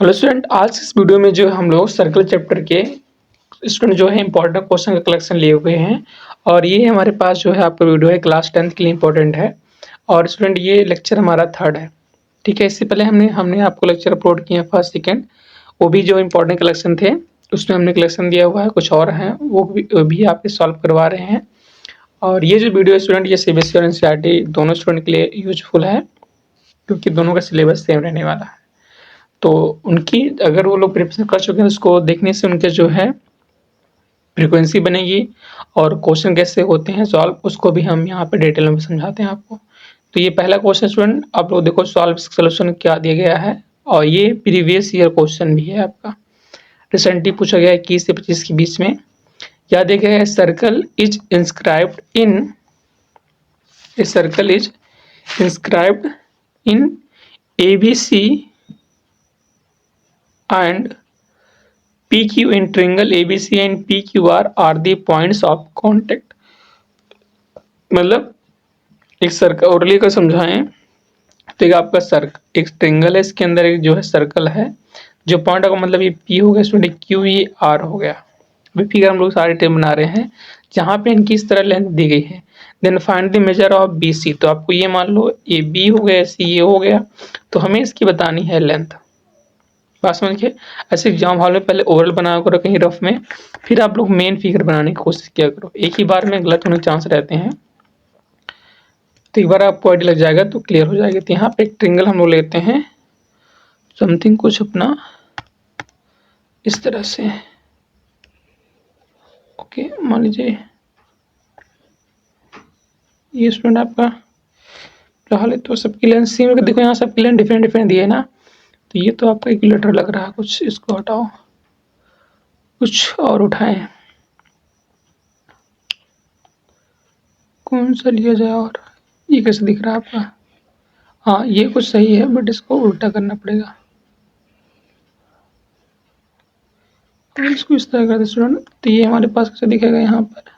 Hello student, आज इस video में जो हम लोग सर्कल चैप्टर के स्टूडेंट जो है इंपॉर्टेंट क्वेश्चन का कलेक्शन लिए हुए हैं। और ये हमारे पास जो है आपका वीडियो है क्लास 10th के लिए इंपॉर्टेंट है। और स्टूडेंट ये लेक्चर हमारा थर्ड है। ठीक है, इससे पहले हमने हमने आपको लेक्चर अपलोड किए हैं फर्स्ट सेकेंड, वो भी जो इंपॉर्टेंट कलेक्शन थे उसमें हमने कलेक्शन दिया हुआ है, कुछ और हैं वो भी आपके सॉल्व करवा रहे हैं। और ये जो वीडियो है स्टूडेंट ये सीबीएसई और एनसीईआरटी दोनों स्टूडेंट के लिए यूजफुल है, क्योंकि दोनों का सिलेबस सेम रहने वाला है। तो उनकी अगर वो लोग प्रिपरेशन कर चुके हैं उसको देखने से उनके जो है फ्रीक्वेंसी बनेगी, और क्वेश्चन कैसे होते हैं सॉल्व उसको भी हम यहाँ पे डिटेल में समझाते हैं आपको। तो ये पहला क्वेश्चन स्टूडेंट आप लोग देखो, सॉल्व सोल्यूशन क्या दिया गया है, और ये प्रीवियस ईयर क्वेश्चन भी है आपका, रिसेंटली पूछा गया है 21 से 25 के बीच में। क्या दिया गया है, circle is inscribed in ABC and PQ in triangle ABC and PQR are the points of contact। मतलब एक सर्कल ओरली का समझाएं तो एक आपका एक ट्रिंगल है, इसके अंदर एक जो है सर्कल है, जो पॉइंट का मतलब ये P हो गया स्टूडेंट, Q ये R हो गया। अभी फिगर हम लोग सारे टेम बना रहे हैं जहाँ पे इनकी इस तरह लेंथ दी गई है। Then find the measure of BC, तो आपको ये मान लो ये B हो गया, C ये हो गया, तो हमें इसकी बतानी है लेंथ। बात समझिए, ऐसे एग्जाम हॉल में पहले ओरल बना करो कहीं रफ में, फिर आप लोग मेन फिगर बनाने की कोशिश किया करो, एक ही बार में गलत होने के चांस रहते हैं। तो एक बार आपको आइडिया लग जाएगा तो क्लियर हो जाएगा। तो यहाँ पे एक ट्रिंगल हम लोग लेते हैं, समथिंग कुछ अपना इस तरह से। ओके, मान लीजिए ये स्टूडेंट आपका फिलहाल तो सबकी लेंथ सेम, देखो यहाँ सबकी लेंथ डिफरेंट डिफरेंट दी है ना, तो ये तो आपका इक्विलेटर लग रहा है कुछ, इसको हटाओ कुछ और उठाएं, कौन सा लिया जाए, और ये कैसे दिख रहा है आपका। हाँ ये कुछ सही है बट इसको उल्टा करना पड़ेगा, और इसको इस तरह करते स्टूडेंट। तो ये हमारे पास कैसे दिखेगा, यहाँ पर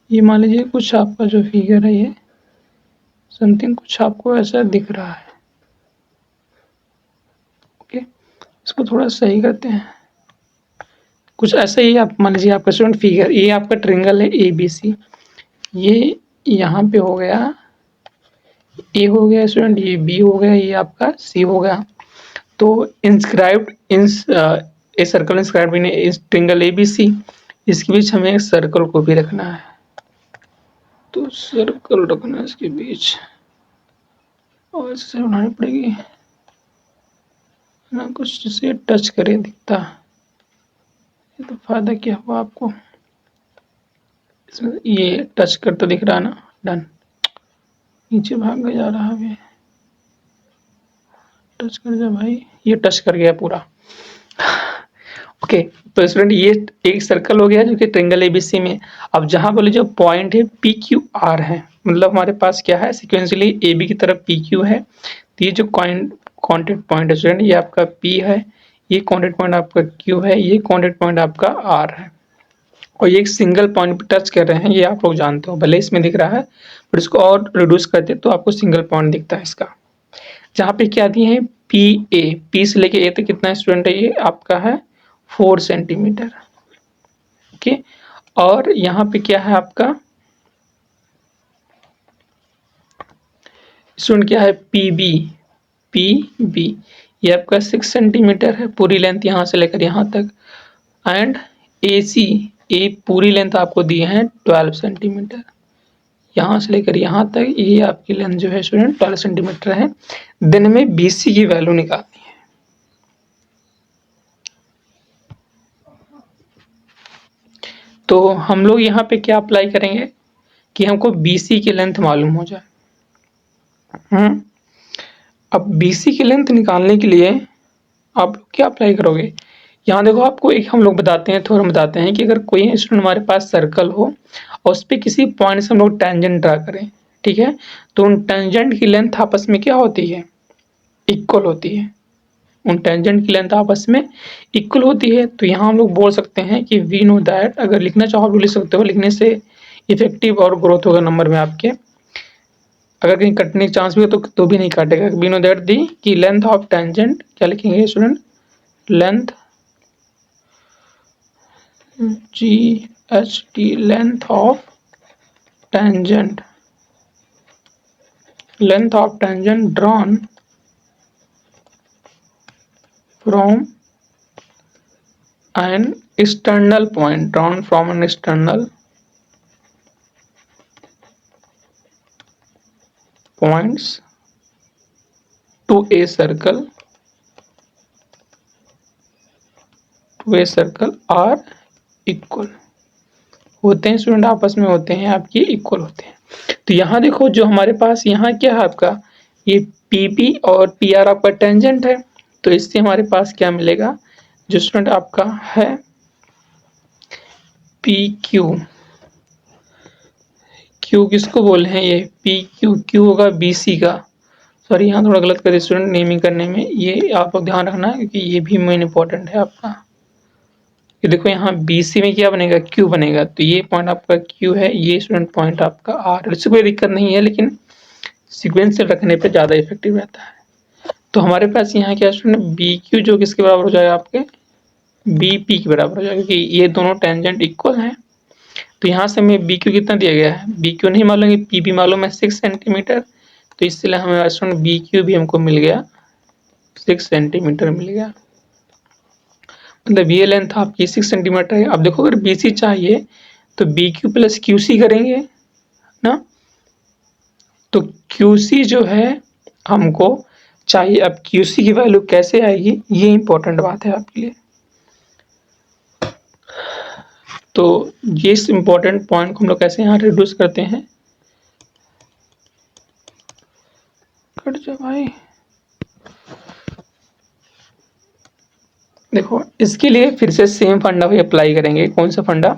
ये मान लीजिए कुछ आपका जो फिगर है ये समथिंग कुछ आपको ऐसा दिख रहा है। ओके, इसको थोड़ा सही करते हैं, कुछ ऐसा ही आप मान लीजिए आपका स्टूडेंट फिगर, ये आपका ट्रिंगल है ABC, ये यहाँ पे हो गया A हो गया स्टूडेंट, ये B हो गया, ये आपका C हो गया। तो inscribed in a circle inscribed in इस ट्रिंगल ABC, इसके बीच हमें एक सर्कल को भी रखना है, तो सर्कल रखना है इसके बीच, और इससे बनानी पड़ेगी ना कुछ जिसे टच करे दिखता। ये तो फायदा क्या हुआ आपको, इसमें ये टच करता दिख रहा है ना, डन। नीचे भाग जा रहा है, अभी टच कर जा भाई, ये टच कर गया पूरा। ओके, तो स्टूडेंट ये एक सर्कल हो गया जो कि ट्रिंगल ABC में। अब जहां बोले जो पॉइंट है PQR है, मतलब हमारे पास क्या है सिक्वेंशियली AB की तरफ PQ है, तो ये जो कॉन्टेक्ट पॉइंट है स्टूडेंट ये आपका P है, ये कॉन्टेक्ट पॉइंट आपका Q है, ये कॉन्टेक्ट पॉइंट आपका R है, और ये एक सिंगल पॉइंट पे टच कर रहे हैं, ये आप लोग जानते हो, भले इसमें दिख रहा है पर इसको और रिड्यूस करते तो आपको सिंगल पॉइंट दिखता है इसका। जहाँ पे क्या दिए हैं PA, P से लेके A तक कितना स्टूडेंट है, ये आपका है 4 सेंटीमीटर। ओके, और यहाँ पे क्या है आपका स्टूडेंट, क्या है PB, ये आपका 6 सेंटीमीटर है पूरी लेंथ यहाँ से लेकर यहाँ तक। एंड AC, A पूरी लेंथ आपको दी है 12 सेंटीमीटर, यहाँ से लेकर यहाँ तक ये आपकी लेंथ जो है स्टूडेंट 12 सेंटीमीटर है। दिन में BC की वैल्यू निकालनी है। तो हम लोग यहाँ पे क्या अप्लाई करेंगे कि हमको BC की लेंथ मालूम हो जाए। अब BC की लेंथ निकालने के लिए आप क्या अप्लाई करोगे, यहाँ देखो आपको एक हम लोग बताते हैं, थोड़ा बताते हैं कि अगर कोई स्टूडेंट हमारे पास सर्कल हो और उस पर किसी पॉइंट से हम लोग टेंजेंट ड्रा करें, ठीक है, तो उन टेंजेंट की लेंथ आपस में क्या होती है, इक्वल होती है। उन टेंजेंट की लेंथ आपस में इक्वल होती है। तो यहाँ हम लोग बोल सकते हैं कि वी नो दैट, अगर लिखना चाहो तो लिख सकते हो, लिखने से इफेक्टिव और ग्रोथ होगा नंबर में आपके। अगर कहीं कटने के चांस भी हो तो भी नहीं काटेगा। वी नो दैट दी कि लेंथ ऑफ टेंजेंट क्या लिखेंगे student, length GHT, length of tangent, length of tangent drawn from an external point, drawn from an external points to a circle are equal होते हैं student, आपस में होते हैं आपकी इक्वल होते हैं। तो यहाँ देखो जो हमारे पास यहाँ क्या है आपका, ये PP और PR आपका टेंजेंट है, तो इससे हमारे पास क्या मिलेगा, जो स्टूडेंट आपका है PQ, Q किसको बोल हैं ये PQ, Q होगा BC का, सॉरी यहाँ थोड़ा गलत कर दिया स्टूडेंट नेमिंग करने में, ये आप लोग ध्यान रखना क्योंकि ये भी मेन इंपॉर्टेंट है आपका। ये देखो यहाँ BC में क्या बनेगा, Q बनेगा, तो ये पॉइंट आपका Q है, ये स्टूडेंट पॉइंट आपका R। इससे कोई दिक्कत नहीं है लेकिन सीक्वेंस से रखने पे ज़्यादा इफेक्टिव रहता है। तो हमारे पास यहाँ क्या स्टूडेंट BQ जो किसके बराबर हो जाएगा आपके BP के बराबर हो जाएगा, क्योंकि ये दोनों टेंजेंट इक्वल हैं। तो यहाँ से हमें BQ कितना दिया गया है, BQ नहीं मालूम है, PP मालूम है 6 सेंटीमीटर, तो इसलिए हमें स्टूडेंट BQ भी हमको मिल गया 6 सेंटीमीटर मिल गया, मतलब ये लेंथ आपकी 6 सेंटीमीटर है। अब देखो अगर BC चाहिए तो BQ प्लस QC करेंगे ना, तो QC जो है हमको चाहिए। अब QC की वैल्यू कैसे आएगी, ये इंपॉर्टेंट बात है आपके लिए। तो ये इस इंपॉर्टेंट पॉइंट को हम लोग कैसे यहाँ रिड्यूस करते हैं, कट जा भाई। देखो इसके लिए फिर से सेम फंडा भी अप्लाई करेंगे। कौन सा फंडा,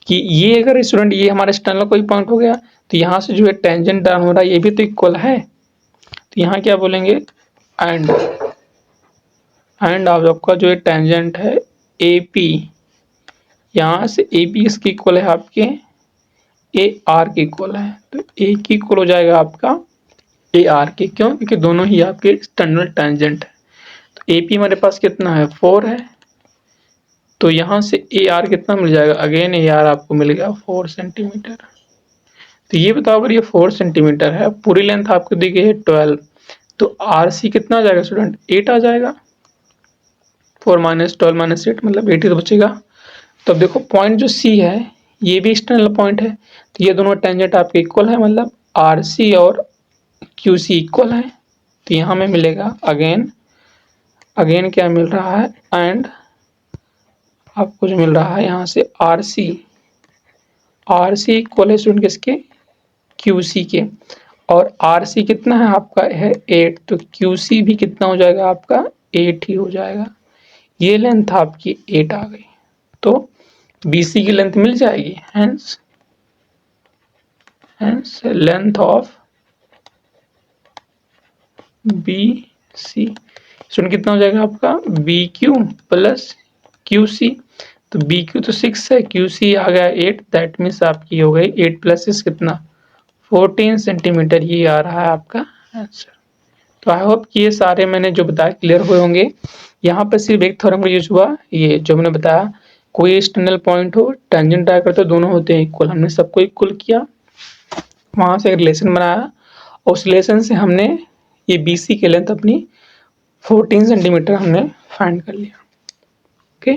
कि ये अगर स्टूडेंट ये हमारा एक्सटर्नल कोई पॉइंट हो गया तो यहाँ से जो है टेंजेंट डाउन हो रहा है ये भी तो इक्वल है, तो यहाँ क्या बोलेंगे एंड आप आपका जो है टेंजेंट है AP, यहाँ से AP इसके इक्वल है आपके AR के इक्वल है, तो A की इक्वल हो जाएगा आपका AR के, क्यों, क्योंकि दोनों ही आपके एक्सटर्नल टेंजेंट है। तो AP हमारे पास कितना है 4 है, तो यहाँ से AR कितना मिल जाएगा, अगेन AR आपको मिल गया 4 सेंटीमीटर। तो ये बताओ अगर ये 4 सेंटीमीटर है, पूरी लेंथ आपको दी गई है 12, तो RC कितना आ जाएगा स्टूडेंट 8 आ जाएगा, 4 माइनस 12 माइनस 8 मतलब 8 ही तो बचेगा। तो अब देखो पॉइंट जो C है ये भी एक्सटर्नल पॉइंट है, तो ये दोनों टेंजेंट आपके इक्वल है, मतलब RC और QC इक्वल है, तो यहाँ में मिलेगा अगेन क्या मिल रहा है, एंड आपको जो मिल रहा है यहाँ से RC इक्वल है स्टूडेंट किसके, QC के, और RC कितना है आपका है 8, तो QC भी कितना हो जाएगा आपका 8 ही हो जाएगा। ये लेंथ आपकी 8 आ गई, तो BC की लेंथ मिल जाएगी, hence length of BC student कितना हो जाएगा आपका BQ प्लस QC, तो BQ तो 6 है, QC आ गया 8, दैट मीन्स आपकी हो गई 8 प्लस 6 कितना 14 सेंटीमीटर, ये आ रहा है आपका आंसर। तो आई होप कि ये सारे मैंने जो बताया क्लियर हुए होंगे। यहाँ पर सिर्फ एक थ्योरम का यूज हुआ, ये जो मैंने बताया, कोई एक्सटर्नल पॉइंट हो टेंजेंट आया करते दोनों होते हैं इक्वल, हमने सबको इक्वल किया, वहाँ से एक रिलेशन बनाया, और उस रिलेशन से हमने ये BC की लेंथ अपनी 14 सेंटीमीटर हमने फाइंड कर लिया। ओके,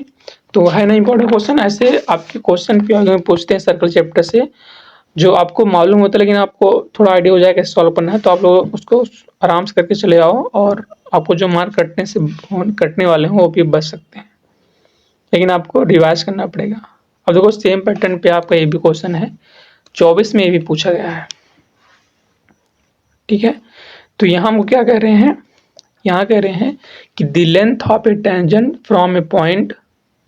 तो है ना इंपॉर्टेंट क्वेश्चन। ऐसे आपके क्वेश्चन पे पूछते हैं सर्कल चैप्टर से, जो आपको मालूम होता है लेकिन आपको थोड़ा आइडिया हो जाए कैसे सॉल्व करना है, तो आप लोग उसको आराम से करके चले आओ, और आपको जो मार्क कटने वाले हों वो भी बच सकते हैं, लेकिन आपको रिवाइज करना पड़ेगा। अब देखो सेम पैटर्न पे आपका ये भी क्वेश्चन है, 24 में ये भी पूछा गया है, ठीक है। तो यहाँ हम क्या कह रहे हैं, यहाँ कह रहे हैं कि the length of a tangent from a point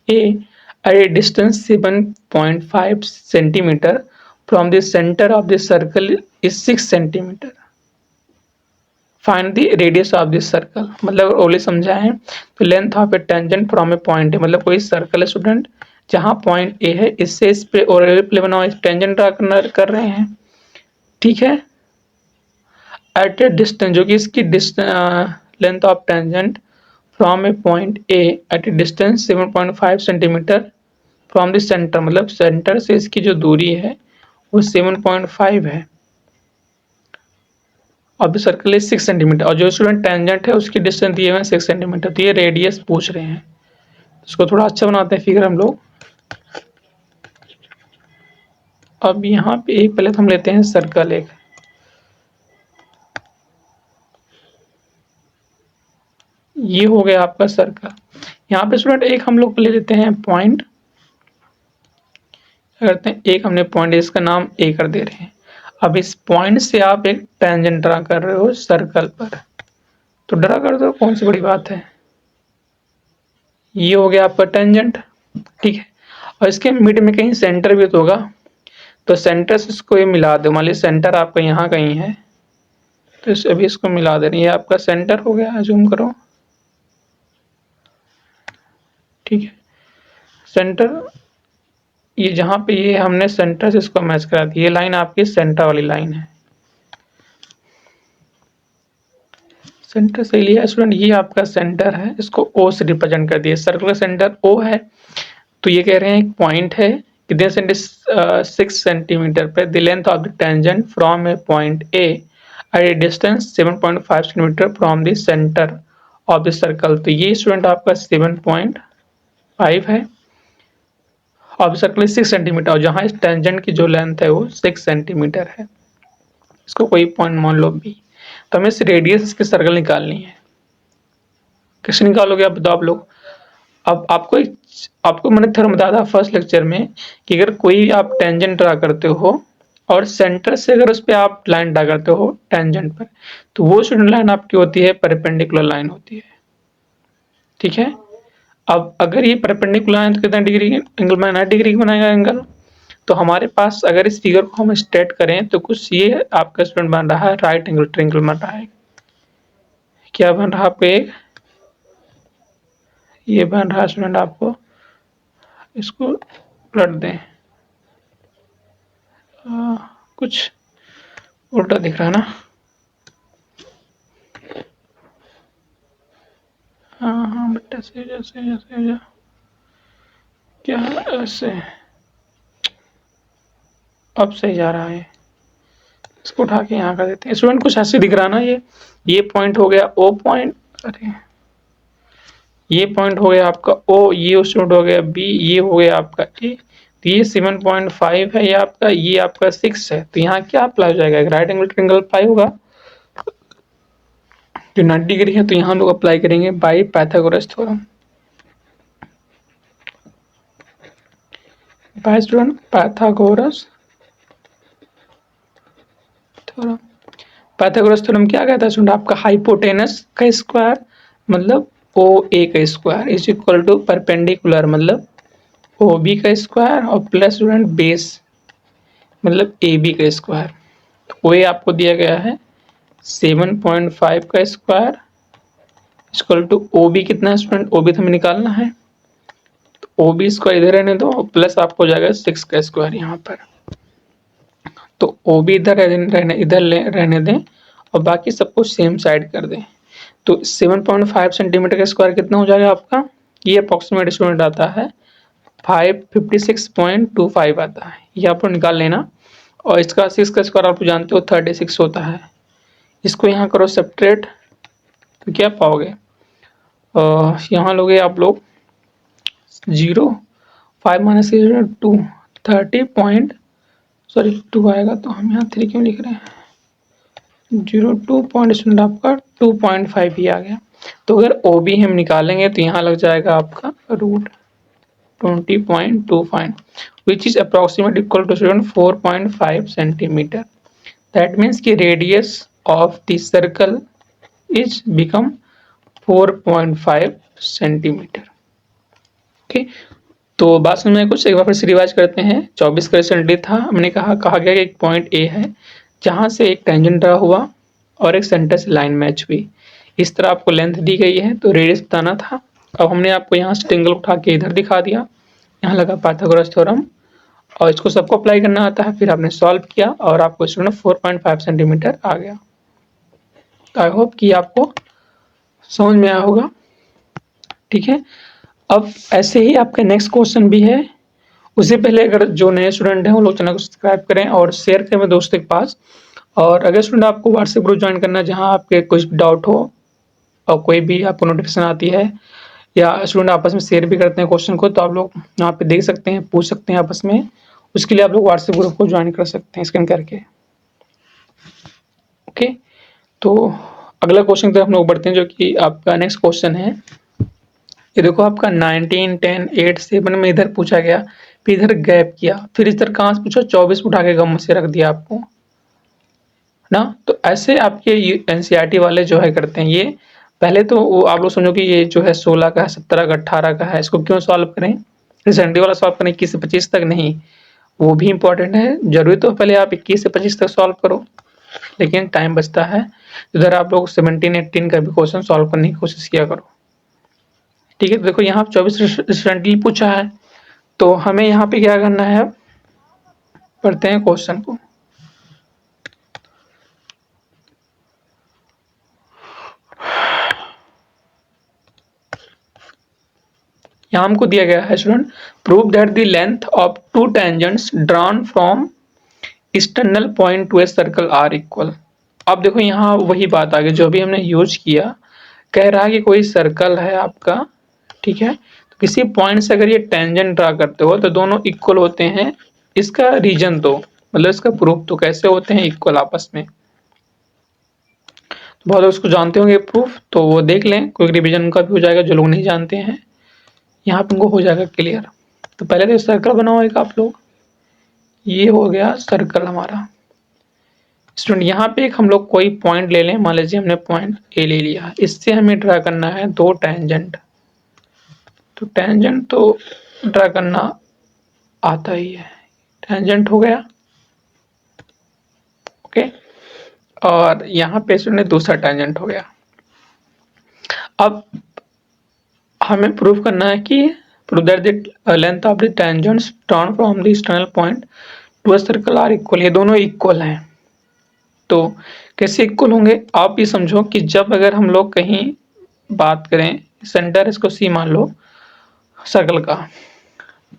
A at a distance 7.5 centimetre from the centre of the circle is 6 centimetre, find the radius of this circle. मतलब ओनली समझाएं तो length of a tangent from a point A, मतलब कोई circle है student जहाँ point A है, इससे इस पे और प्ले बनाओ टेंजेंट ड्रा कर रहे हैं, ठीक है। एट ए डिस्टेंस, जो कि इसकी length of tangent from a point A at a distance 7.5 centimetre from the centre, मतलब सेंटर से इसकी जो दूरी है वो 7.5 है। अब सर्कल इज 6 सेंटीमीटर, और जो स्टूडेंट टेंजेंट है उसकी डिस्टेंस दिए हुए हैं 6 सेंटीमीटर, तो ये रेडियस पूछ रहे हैं। इसको थोड़ा अच्छा बनाते हैं फिगर हम लोग। अब यहाँ पे एक पहले तो हम लेते हैं सर्कल एक, ये हो गया आपका सर्कल। यहाँ पे स्टूडेंट एक हम लोग ले लेते हैं पॉइंट, क्या करते हैं, एक हमने पॉइंट इसका नाम ए कर दे रहे हैं। अब इस पॉइंट से आप एक टेंजेंट ड्रा कर रहे हो सर्कल पर, तो ड्रा कर दो, कौन सी बड़ी बात है। ये हो गया आपका टेंजेंट, ठीक है। और इसके मिड में कहीं सेंटर भी तो होगा, तो सेंटर से इसको ये मिला दो। मान लीजिए सेंटर आपका यहाँ कहीं है, तो इस अभी इसको मिला दे रहे हैं, ये आपका सेंटर हो गया। जूम करो, ठीक है। सेंटर ये जहाँ पे ये हमने सेंटर से इसको मैच करा दिया, ये लाइन आपकी सेंटर वाली लाइन है। सेंटर से लिया स्टूडेंट, ये आपका सेंटर है, इसको ओ से रिप्रेजेंट कर दिया। सर्कल का सेंटर ओ है, तो ये कह रहे हैं एक पॉइंट है कितने सेंटीमीटर, 6 सेंटीमीटर पे the length of the tangent from a point A at a distance 7.5 centimetre from the centre of the circle. तो ये स्टूडेंट आपका 7.5 है, और सर्कल 6 सेंटीमीटर, और जहाँ इस टेंजेंट की जो लेंथ है वो 6 सेंटीमीटर है। इसको कोई पॉइंट मान लो बी। तो हमें इस रेडियस इसकी सर्कल निकालनी है। कैसे निकालोगे आप बताओ आप लोग। अब आपको मैंने थ्योरम बताया था फर्स्ट लेक्चर में कि अगर कोई आप टेंजेंट ड्रा करते हो और सेंटर से अगर उस पर आप लाइन ड्रा करते हो टेंजेंट पर, तो वो स्टूडेंट लाइन आपकी होती है परपेंडिकुलर लाइन होती है, ठीक है। अब अगर ये परपेंडिकुलर लाइन तो कितना डिग्री एंगल बनाएगा, 90 डिग्री बनाएगा एंगल। तो हमारे पास अगर इस फिगर को हम स्ट्रेट करें तो कुछ ये आपका स्टूडेंट बन रहा है राइट एंगल ट्रायंगल बन रहा है। क्या बन रहा है आपको, एक ये बन रहा है स्टूडेंट, आपको इसको पलट दें, कुछ उल्टा दिख रहा है ना। हाँ बेटा, सही जा क्या ऐसे, अब सही जा रहा है। इसको उठा के यहाँ कर देते हैं स्टूडेंट, कुछ ऐसे दिख रहा ना। ये पॉइंट हो गया ओ पॉइंट, अरे ये पॉइंट हो गया आपका ओ, ये स्टूडेंट हो गया बी, ये हो गया आपका ए। तो ये 7.5 है, ये आपका 6 है। तो यहाँ क्या अप्लाई हो जाएगा, राइट एंगल ट्रायंगल अप्लाई होगा, जो 90 डिग्री है। तो यहाँ लोग अप्लाई करेंगे by Pythagoras theorem. By student Pythagoras theorem. Pythagoras theorem क्या कहता है स्टूडेंट, आपका हाइपोटेनस का स्क्वायर मतलब ओ ए का square is equal to perpendicular मतलब ओ बी का स्क्वायर और प्लस स्टूडेंट बेस मतलब ए बी का स्क्वायर। तो ओ ए आपको दिया गया है 7.5 का square equal to O B कितना है स्टूडेंट, ओ बी तो हमें निकालना है, तो ओ बी स्क्वायर इधर रहने दो, प्लस आपको हो जाएगा 6 का स्क्वायर यहाँ पर। तो ओ बी इधर रहने दें और बाकी सबको सेम साइड कर दें। तो 7.5 सेंटीमीटर का स्क्वायर कितना हो जाएगा आपका, ये अप्रोक्सीमेट स्टूडेंट आता है 556.25 आता है, ये आपको निकाल लेना। और इसका 6 का स्क्वायर आप जानते हो 36 होता है। इसको यहाँ करो सेपरेट, तो क्या पाओगे, यहाँ लोगे आप लोग 0 5 माइनस 2 2 आएगा, तो हम यहाँ 3 क्यों लिख रहे हैं, 0.2 पॉइंट स्टूडेंट आपका 2.5 ही आ गया। तो अगर ओ बी हम निकालेंगे तो यहाँ लग जाएगा आपका √20.25 which is approximate equal to student 4.5 centimetre. That means की radius of the circle is become 4.5 centimetre. Okay, तो बात समझ में कुछ, एक बार फिर से रिवाइज करते हैं। 24 का रिजल्ट था, हमने कहा गया कि एक पॉइंट ए है जहां से एक टेंजेंट ड्रा हुआ और एक सेंटर से लाइन मैच हुई। इस तरह आपको लेंथ दी गई है तो रेडियस बताना था। अब हमने आपको यहाँ से ट्रायंगल उठा के इधर दिखा दिया, यहाँ लगा पाइथागोरस थ्योरम और इसको सबको अप्लाई करना आता है। फिर आपने सॉल्व किया और आपको स्टूडेंट 4.5 सेंटीमीटर आ गया। आई होप कि आपको समझ में आया होगा। ठीक है, अब ऐसे ही आपका नेक्स्ट क्वेश्चन भी है। उससे पहले अगर जो नए स्टूडेंट हैं वो लोग चैनल को सब्सक्राइब करें और शेयर करें अपने दोस्तों के पास। और अगर स्टूडेंट आपको व्हाट्सएप ग्रुप ज्वाइन करना है जहाँ आपके कुछ डाउट हो और कोई भी आपको नोटिफिकेशन आती है या स्टूडेंट आपस में शेयर भी करते हैं क्वेश्चन को, तो आप लोग यहाँ पे देख सकते हैं, पूछ सकते हैं आपस में। उसके लिए आप लोग व्हाट्सएप ग्रुप को ज्वाइन कर सकते हैं स्कैन करके। ओके, तो अगला क्वेश्चन तो हम लोग बढ़ते हैं, जो कि आपका नेक्स्ट क्वेश्चन है। ये देखो आपका 19, 10, 8, 7 में इधर पूछा गया, फिर इधर गैप किया, फिर इधर कहाँ से पूछा, 24 उठा के गम से रख दिया आपको ना। तो ऐसे आपके एनसीईआरटी वाले जो है करते हैं। ये पहले तो वो आप लोग समझो कि ये जो है 16 का है, 17 का, 18 का है, इसको क्यों सॉल्व करें, रिसेंटली वाला सॉल्व करें 21 से 25 तक नहीं, वो भी इंपॉर्टेंट है। जरूरी तो पहले आप 21 से 25 तक सॉल्व करो, लेकिन टाइम बचता है, इधर आप लोग 17, 18 का भी क्वेश्चन सॉल्व करने की कोशिश किया करो। ठीक है, तो देखो यहाँ 24 रिसेंटली पूछा है, तो हमें यहाँ पे क्या करना है, पढ़ते हैं क्वेश्चन को। यहाँ हमको दिया गया है student, prove that the length of two tangents drawn from external point to a circle are equal. अब देखो यहाँ वही बात आ गई जो अभी हमने यूज किया। कह रहा है कि कोई सर्कल है आपका, ठीक है, तो किसी पॉइंट से अगर ये टेंजेंट ड्रा करते हो तो दोनों इक्वल होते हैं। इसका रीजन तो मतलब इसका प्रूफ तो कैसे होते हैं इक्वल आपस में, तो बहुत लोग उसको जानते होंगे प्रूफ, तो वो देख लें, कोई रिवीजन उनका भी हो जाएगा जो लोग नहीं जानते हैं, यहाँ पे उनको हो जाएगा क्लियर। तो पहले तो सर्कल बनाओ एक आप लोग, ये हो गया सर्कल हमारा। स्टूडेंट यहाँ पे एक हम लोग कोई पॉइंट ले लें, मान लीजिए हमने पॉइंट ए ले लिया, इससे हमें ड्रा करना है दो टेंजेंट। तो टेंजेंट तो ड्रा करना आता ही है, टेंजेंट हो गया। ओके, और यहाँ पे स्टूडेंट दूसरा टेंजेंट हो गया। अब हमें प्रूव करना है कि prove that the length of the tangents drawn from the external point to a circle are equal, ये दोनों इक्वल हैं। तो कैसे इक्वल होंगे, आप ये समझो कि जब अगर हम लोग कहीं बात करें, सेंटर इसको सी मान लो सर्कल का,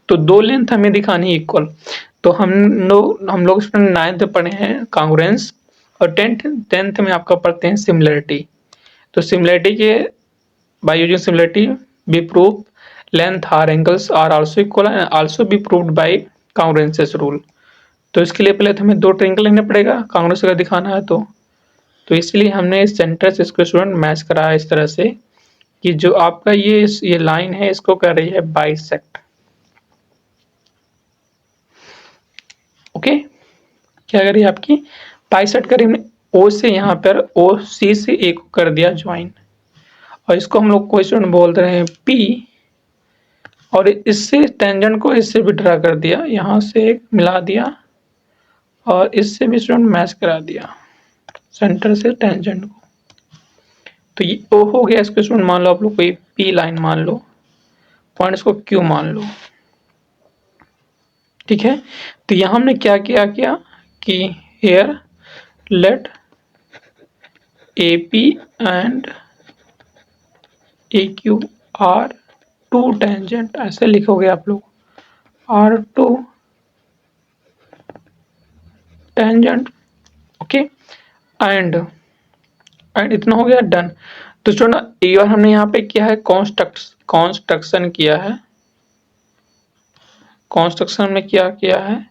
तो दो लेंथ हमें दिखानी इक्वल। तो हम लोग स्टूडेंट 9th में पढ़े हैं कॉन्ग्रुएंस, और 10th में आपका पढ़ते हैं सिमिलरिटी। तो सिमिलरिटी के by using similarity be prove length are angles are also equal and also be proved by congruence rule. तो इसके लिए पहले तो हमें दो ट्रायंगल लेना पड़ेगा कॉन्ग्रुएंस अगर दिखाना है तो इसलिए हमने इस सेंटर से इसको स्टूडेंट मैच कराया इस तरह से कि जो आपका ये लाइन है इसको कर रही है बाइसेक्ट। ओके, क्या करिए आपकी बाइसेक्ट करी हमने, ओ से यहाँ पर ओ सी से ए को कर दिया ज्वाइन, और इसको हम लोग क्वेश्चन बोल रहे हैं पी, और इससे टेंजेंट को इससे भी ड्रा कर दिया, यहाँ से एक मिला दिया और इससे भी स्टूडेंट मैच करा दिया सेंटर से टेंजेंट को। तो ये ओ हो गया, इसको स्टूडेंट मान लो आप लोग कोई पी लाइन मान लो, पॉइंट इसको क्यू मान लो। ठीक है, तो यहाँ हमने क्या किया कि here let A P and A Q are two tangent, ऐसे लिखोगे आप लोग, are two tangent. Okay, and इतना हो गया डन। तो स्टूडेंट एक बार हमने यहाँ पे किया है कॉन्स्ट्रक्शन किया है, कॉन्स्ट्रक्शन में क्या किया है,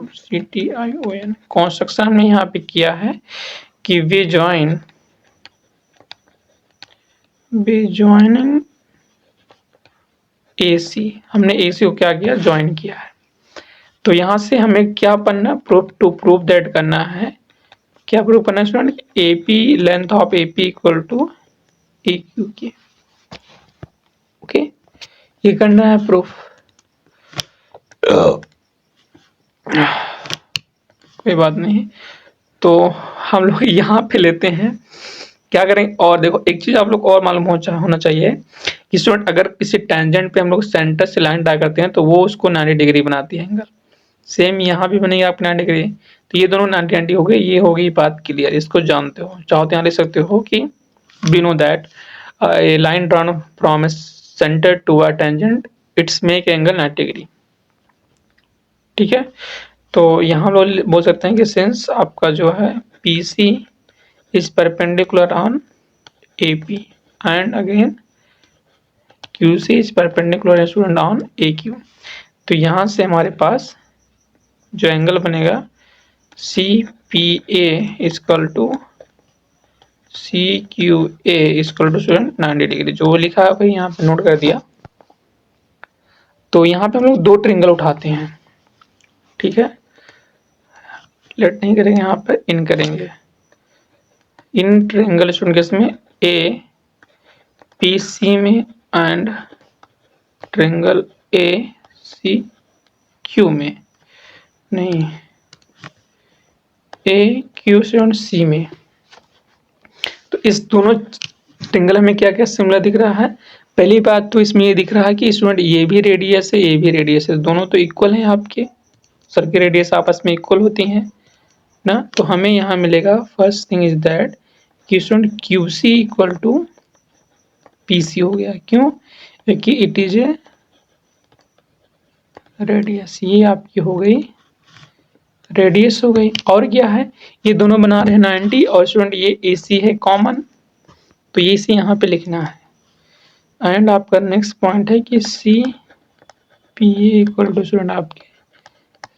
CONSTRUCTION, कॉन्स्ट्रक्शन हमने यहाँ पे किया है कि वी ज्वाइनिंग AC, हमने AC को क्या किया, ज्वाइन किया है। तो यहाँ से हमें क्या पढ़ना, प्रूफ दैट करना है, क्या प्रूफ करना है student, AP length of AP equal to EQ की। ओके, ये करना है प्रूफ। कोई बात नहीं, तो हम लोग यहाँ पे लेते हैं, क्या करें, और देखो एक चीज आप लोग और मालूम होना चाहिए कि स्टूडेंट अगर किसी टेंजेंट पे हम लोग सेंटर से लाइन ड्रा करते हैं तो वो उसको 90 डिग्री बनाती है एंगल। सेम यहाँ भी बनेगी आपकी 90 डिग्री। तो ये दोनों 90-90 हो गए, ये हो गई बात क्लियर, इसको जानते हो। चाहो तो यहाँ लिख सकते हो कि we know that a line drawn from a centre to a tangent its make angle 90 degree. ठीक है, तो यहाँ हम लोग बोल सकते हैं कि सिंस आपका जो है PC is perpendicular on AP and again QC is perpendicular student on AQ। तो यहाँ से हमारे पास जो एंगल बनेगा CPA equal to CQA equal to student 90 degree, जो लिखा है भाई यहाँ पे नोट कर दिया। तो यहाँ पे हम लोग दो ट्रिंगल उठाते हैं, ठीक है, लेट नहीं करेंगे, यहाँ पर इन करेंगे। इन ट्रिंगल स्टूडेंट किसमें, APC में एंड ट्रिंगल ACQ में, नहीं AQ से और C में। तो इस दोनों ट्रिंगल में क्या क्या सिमिलर दिख रहा है। पहली बात तो इसमें ये दिख रहा है कि स्टूडेंट ये भी रेडियस है, ये भी रेडियस है, दोनों तो इक्वल हैं आपके, सर की रेडियस आपस में इक्वल होती हैं ना। तो हमें यहाँ मिलेगा फर्स्ट थिंग इज दैट कि student QC equal to PC हो गया। क्यों, क्योंकि इट इज ए रेडियस, ये आपकी हो गई रेडियस हो गई। और क्या है, ये दोनों बना रहे हैं 90 और स्टूडेंट ये AC है कॉमन, तो ये AC यहाँ पे लिखना है। एंड आपका नेक्स्ट पॉइंट है कि CPA इक्वल टू स्टूडेंट आपके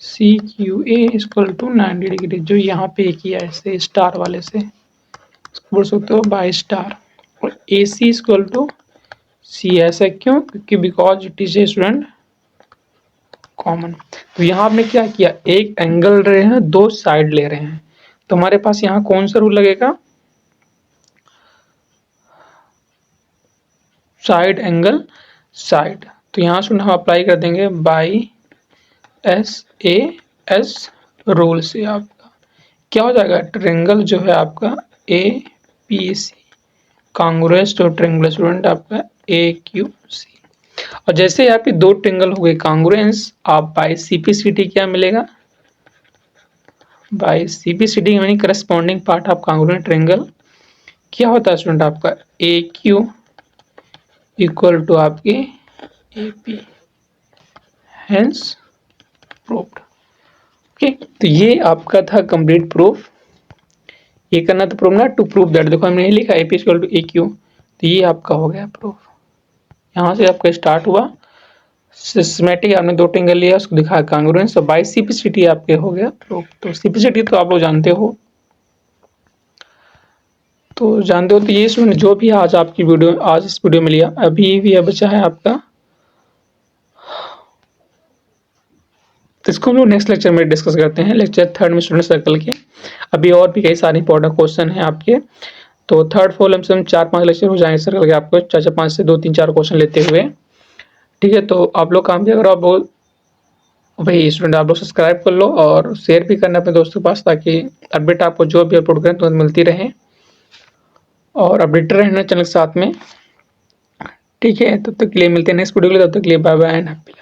CQA इक्वल टू 90 डिग्री, जो यहाँ पे किया है ऐसे स्टार वाले से बोल सकते हो बाय स्टार। और AC इक्वल टू C, ऐसा क्यों, क्योंकि because it is a student common. तो यहाँ आपने क्या किया, एक एंगल ले रहे हैं, दो साइड ले रहे हैं, तो हमारे पास यहाँ कौन सा रूल लगेगा, साइड एंगल साइड। तो यहाँ से हम अप्लाई कर देंगे बाई SAS रूल से। आपका क्या हो जाएगा, ट्रायंगल जो है आपका APC कांग्रुएंस टू ट्रायंगल स्टूडेंट आपका AQC। और जैसे आपके दो ट्रायंगल हो गए कांग्रुएंस, आप बाई CPCD क्या मिलेगा, बाई CPCD यानी corresponding part of congruent triangle क्या होता है स्टूडेंट आपका AQ इक्वल टू आपके AP, हेंस प्रूव्ड। ओके, तो ये आपका था कंप्लीट प्रूफ। ये करना तो प्रूव ना, टू प्रूव दैट, देखो हमने लिखा AP इक्वल टू AQ, तो ये आपका हो गया प्रूफ। यहाँ से आपका स्टार्ट हुआ सिस्टमैटिक, आपने दो ट्रायंगल लिया, उसको दिखाया कांग्रुएंस, और बाय CPCD आपके हो गया प्रूफ। तो CPCD तो आप लोग जानते हो, तो जानते हो। तो ये स्टूडेंट जो भी आज आपकी वीडियो, आज इस वीडियो में लिया, अभी भी बचा है आपका, तो इसको हम लोग नेक्स्ट लेक्चर में डिस्कस करते हैं, लेक्चर 3 में स्टूडेंट सर्कल के। अभी और भी कई सारे इंपॉर्टेंट क्वेश्चन हैं आपके, तो थर्ड फोर से हम 4-5 लेक्चर हो जाएंगे सर्कल के, आपको 4-5 से 2-3-4 क्वेश्चन लेते हुए। ठीक है, तो आप लोग काम किया करो, आप लोग भाई स्टूडेंट आप लोग सब्सक्राइब कर लो और शेयर भी करना अपने दोस्तों के पास, ताकि अपडेट आपको जो भी अपलोड करें तो मिलती रहे, और अपडेटेड रहना चैनल के साथ में। ठीक है, तब तक के लिए मिलते हैं नेक्स्ट वीडियो के लिए, तब तक के लिए बाय बाय एंड हैप्पी।